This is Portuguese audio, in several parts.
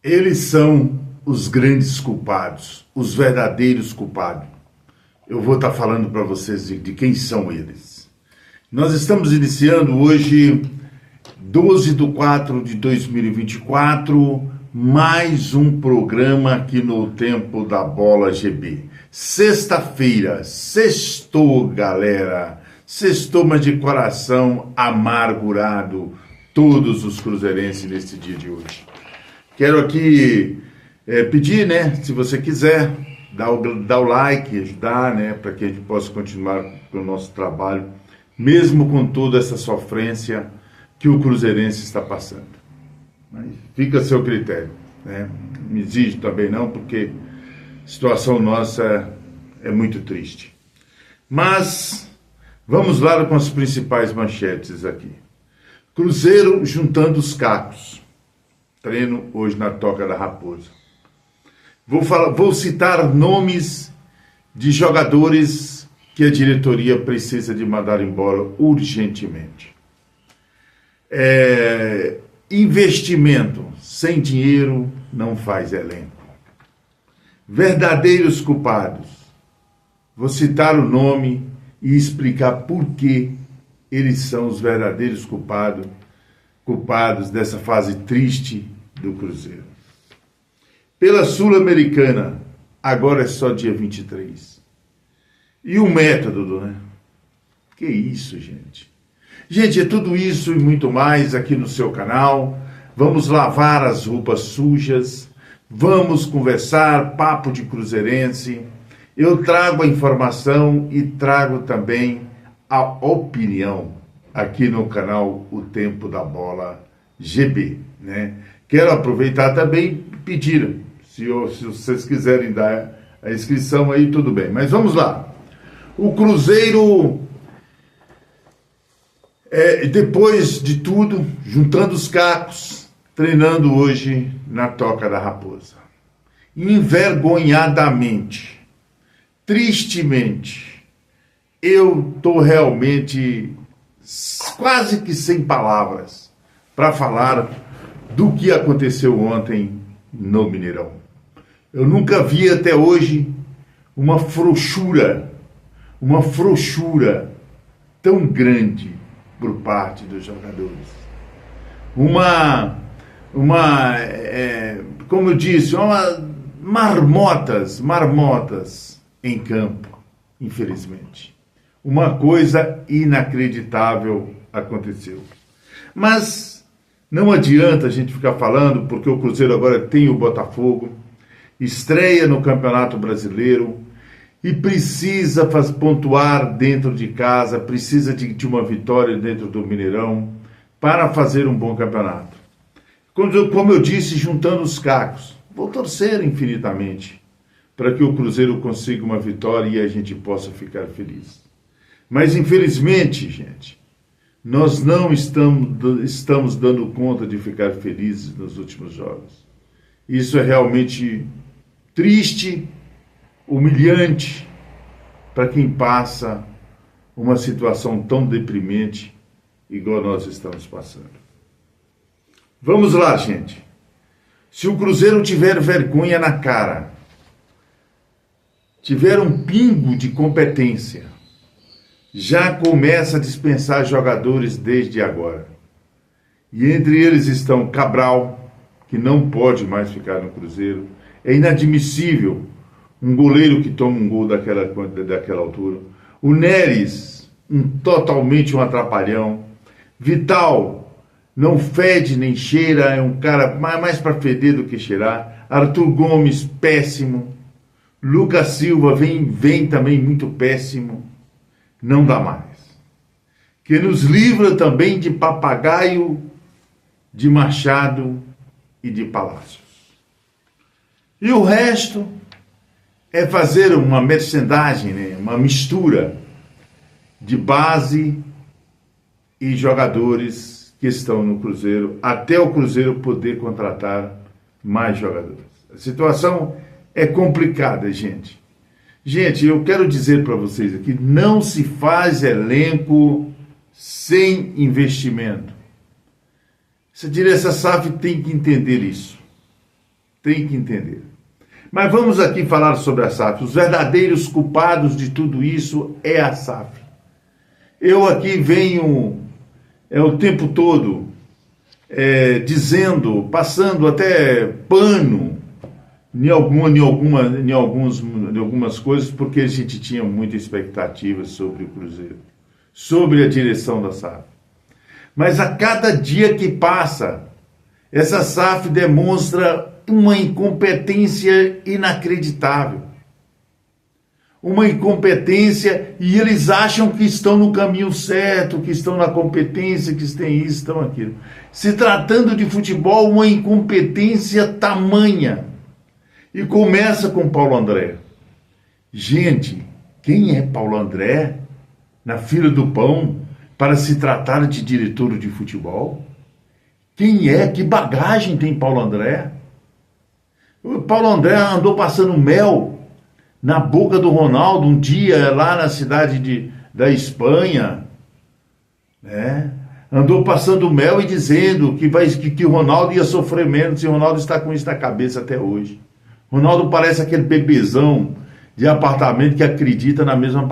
Eles são os grandes culpados, os verdadeiros culpados. Eu vou estar falando para vocês de quem são eles. Nós estamos iniciando hoje, 12/4/2024, mais um programa aqui no Tempo da Bola GB. Sexta-feira, sextou, galera. Sextou, mas de coração amargurado, todos os cruzeirenses neste dia de hoje. Quero aqui pedir, né, se você quiser, dar o like, ajudar, né, para que a gente possa continuar com o nosso trabalho, mesmo com toda essa sofrência que o cruzeirense está passando. Mas fica a seu critério, né? Não me exige também não, porque a situação nossa é muito triste. Mas vamos lá com as principais manchetes aqui. Cruzeiro juntando os cacos. Treino hoje na Toca da Raposa. Vou citar nomes de jogadores que a diretoria precisa de mandar embora urgentemente. Investimento sem dinheiro não faz elenco. Verdadeiros culpados. Vou citar o nome e explicar por que eles são os verdadeiros culpados dessa fase triste do Cruzeiro. Pela Sul-Americana, agora é só dia 23. E o método, né? Que isso, gente? Gente, é tudo isso e muito mais aqui no seu canal. Vamos lavar as roupas sujas, vamos conversar, papo de cruzeirense. Eu trago a informação e trago também a opinião aqui no canal O Tempo da Bola GB, né? Quero aproveitar também e pedir, se vocês quiserem dar a inscrição aí, tudo bem. Mas vamos lá. O Cruzeiro, depois de tudo, juntando os cacos, treinando hoje na Toca da Raposa. Envergonhadamente, tristemente, eu estou realmente quase que sem palavras para falar do que aconteceu ontem no Mineirão. Eu nunca vi até hoje uma frouxura tão grande por parte dos jogadores. Como eu disse, marmotas em campo, infelizmente. Uma coisa inacreditável aconteceu. Mas não adianta a gente ficar falando, porque o Cruzeiro agora tem o Botafogo, estreia no Campeonato Brasileiro e precisa pontuar dentro de casa, precisa de uma vitória dentro do Mineirão para fazer um bom campeonato. Como eu disse, juntando os cacos, vou torcer infinitamente para que o Cruzeiro consiga uma vitória e a gente possa ficar feliz. Mas infelizmente, gente, nós não estamos dando conta de ficar felizes nos últimos jogos. Isso é realmente triste, humilhante para quem passa uma situação tão deprimente igual nós estamos passando. Vamos lá, gente. Se o Cruzeiro tiver vergonha na cara, tiver um pingo de competência, já começa a dispensar jogadores desde agora. E entre eles estão Cabral, que não pode mais ficar no Cruzeiro. É inadmissível um goleiro que toma um gol daquela altura. O Neres, totalmente um atrapalhão. Vital, não fede nem cheira, é um cara mais para feder do que cheirar. Arthur Gomes, péssimo. Lucas Silva vem também muito péssimo. Não dá mais. Que nos livra também de Papagaio, de Machado e de Palácios. E o resto é fazer uma merchandising, né? Uma mistura de base e jogadores que estão no Cruzeiro, até o Cruzeiro poder contratar mais jogadores. A situação é complicada, gente. Gente, eu quero dizer para vocês aqui, não se faz elenco sem investimento. Essa SAF tem que entender isso. tem que entender. Mas vamos aqui falar sobre a SAF. Os verdadeiros culpados de tudo isso é a SAF. Eu aqui venho o tempo todo dizendo, passando até pano em algumas coisas, porque a gente tinha muita expectativa sobre o Cruzeiro, sobre a direção da SAF. Mas a cada dia que passa, essa SAF demonstra uma incompetência inacreditável. Uma incompetência, e eles acham que estão no caminho certo, que estão na competência, que têm isso, estão aquilo. Se tratando de futebol, uma incompetência tamanha. E começa com Paulo André. Gente, quem é Paulo André na fila do pão para se tratar de diretor de futebol? Quem é? Que bagagem tem Paulo André? O Paulo André andou passando mel na boca do Ronaldo um dia lá na cidade da Espanha, né? Andou passando mel e dizendo que o Ronaldo ia sofrer menos, e o Ronaldo está com isso na cabeça até hoje. Ronaldo parece aquele bebezão de apartamento que acredita na mesma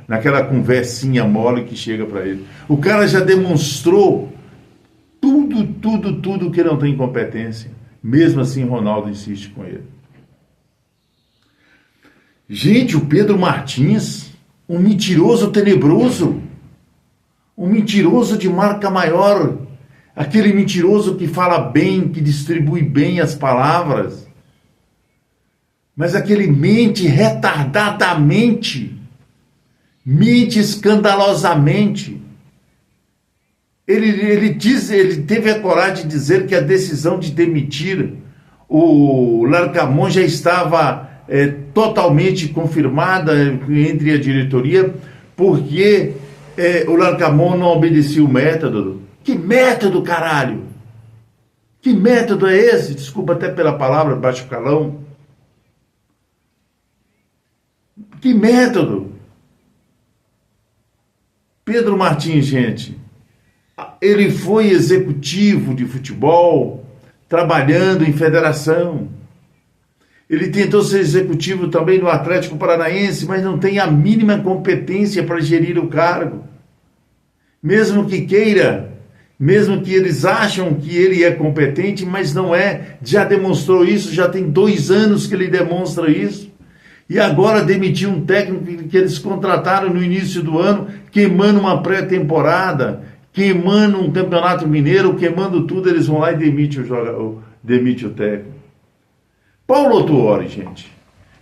naquela conversinha mole que chega para ele. O cara já demonstrou tudo que não tem competência. Mesmo assim, Ronaldo insiste com ele. Gente, o Pedro Martins, um mentiroso tenebroso, um mentiroso de marca maior, aquele mentiroso que fala bem, que distribui bem as palavras, mas aquele mente retardadamente, mente escandalosamente. Ele teve a coragem de dizer que a decisão de demitir o Larcamón já estava totalmente confirmada entre a diretoria, porque o Larcamón não obedecia o método. Que método, caralho? Que método é esse? Desculpa até pela palavra, baixo calão. Que método? Pedro Martins, gente, ele foi executivo de futebol, trabalhando em federação. Ele tentou ser executivo também no Atlético Paranaense, mas não tem a mínima competência para gerir o cargo. Mesmo que queira, mesmo que eles acham que ele é competente, mas não é. Já demonstrou isso, já tem 2 anos que ele demonstra isso. E agora demitiu um técnico que eles contrataram no início do ano, queimando uma pré-temporada, queimando um campeonato mineiro, queimando tudo, eles vão lá e demite o técnico. Paulo Autuori, gente.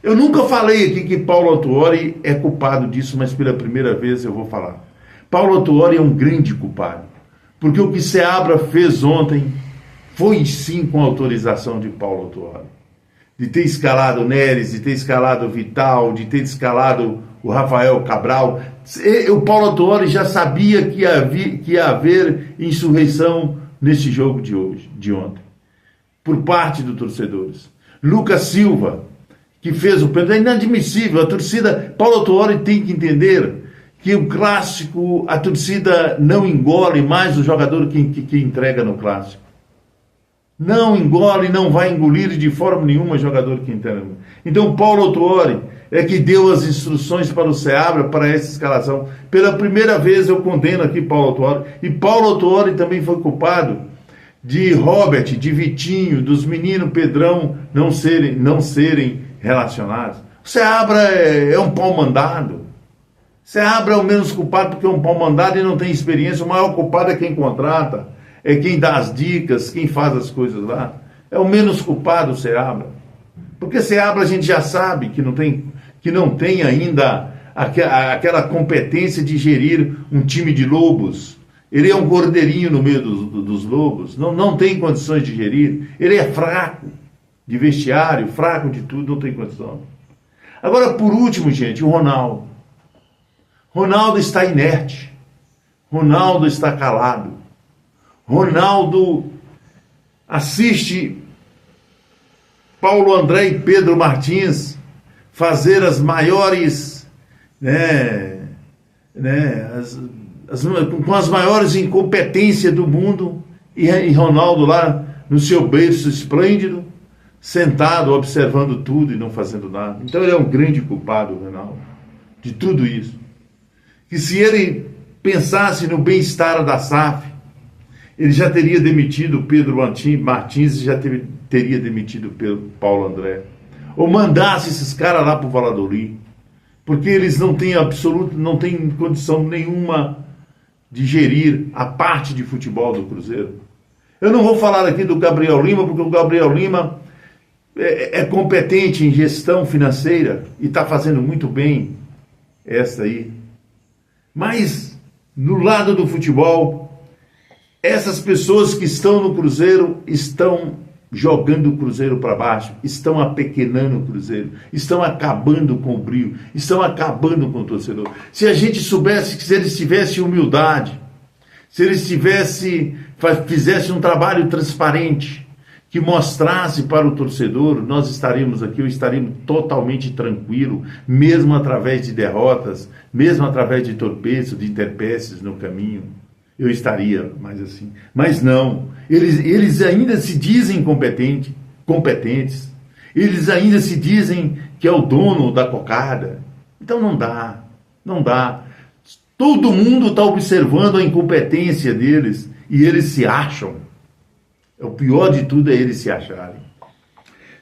Eu nunca falei aqui que Paulo Autuori é culpado disso, mas pela primeira vez eu vou falar. Paulo Autuori é um grande culpado, porque o que Seabra fez ontem foi sim com autorização de Paulo Autuori. De ter escalado o Neres, de ter escalado o Vital, de ter escalado o Rafael Cabral. O Paulo Autuori já sabia que ia haver insurreição nesse jogo de ontem, por parte dos torcedores. Lucas Silva, que fez o pênalti, é inadmissível. A torcida, Paulo Autuori tem que entender que o clássico, a torcida não engole mais o jogador que entrega no clássico. Não engole, não vai engolir de forma nenhuma o jogador que entrega. Então Paulo Autuori é que deu as instruções para o Seabra para essa escalação. Pela primeira vez eu condeno aqui Paulo Autuori. E Paulo Autuori também foi culpado de Robert, de Vitinho, dos meninos Pedrão não serem relacionados. O Seabra é um pau mandado. Seabra é o menos culpado porque é um pau mandado e não tem experiência. O maior culpado é quem contrata, é quem dá as dicas, quem faz as coisas lá. É o menos culpado o Seabra. Porque Seabra a gente já sabe que não tem ainda aquela competência de gerir um time de lobos. Ele é um cordeirinho no meio dos lobos, não tem condições de gerir. Ele é fraco de vestiário, fraco de tudo, não tem condição. Agora, por último, gente, o Ronaldo. Ronaldo está inerte. Ronaldo está calado. Ronaldo assiste Paulo André e Pedro Martins fazer as maiores, com as maiores incompetências do mundo, e Ronaldo lá no seu berço esplêndido, sentado, observando tudo e não fazendo nada. Então ele é um grande culpado, Reinaldo, de tudo isso. Que se ele pensasse no bem-estar da SAF, ele já teria demitido o Pedro Martins e já teria demitido o Paulo André. Ou mandasse esses caras lá para o Valladolid, porque eles não têm não têm condição nenhuma de gerir a parte de futebol do Cruzeiro. Eu não vou falar aqui do Gabriel Lima, porque o Gabriel Lima é competente em gestão financeira e está fazendo muito bem essa aí. Mas, no lado do futebol, essas pessoas que estão no Cruzeiro estão jogando o Cruzeiro para baixo, estão apequenando o Cruzeiro, estão acabando com o brilho, estão acabando com o torcedor. Se a gente soubesse que se eles tivessem humildade, se eles fizessem um trabalho transparente, que mostrasse para o torcedor, nós estaríamos aqui, eu estaríamos totalmente tranquilo, mesmo através de derrotas, mesmo através de tropeços, de interpécies no caminho, eu estaria mais assim. Mas não, eles ainda se dizem competentes, eles ainda se dizem que é o dono da cocada. Então não dá. Todo mundo está observando a incompetência deles e eles se acham. O pior de tudo é eles se acharem.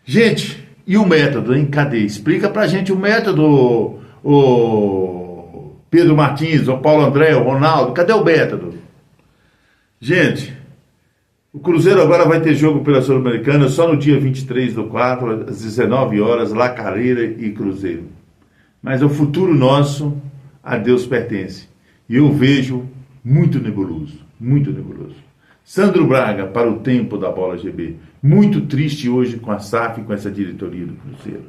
Gente, e o método, hein? Cadê? Explica pra gente o método, o Pedro Martins, o Paulo André, o Ronaldo. Cadê o método? Gente, o Cruzeiro agora vai ter jogo pela Sul-Americana só no dia 23/4, às 19 horas, Lacareira e Cruzeiro. Mas o futuro nosso, a Deus pertence. E eu vejo muito nebuloso, muito nebuloso. Sandro Braga, para o tempo da Bola GB. Muito triste hoje com a SAF e com essa diretoria do Cruzeiro.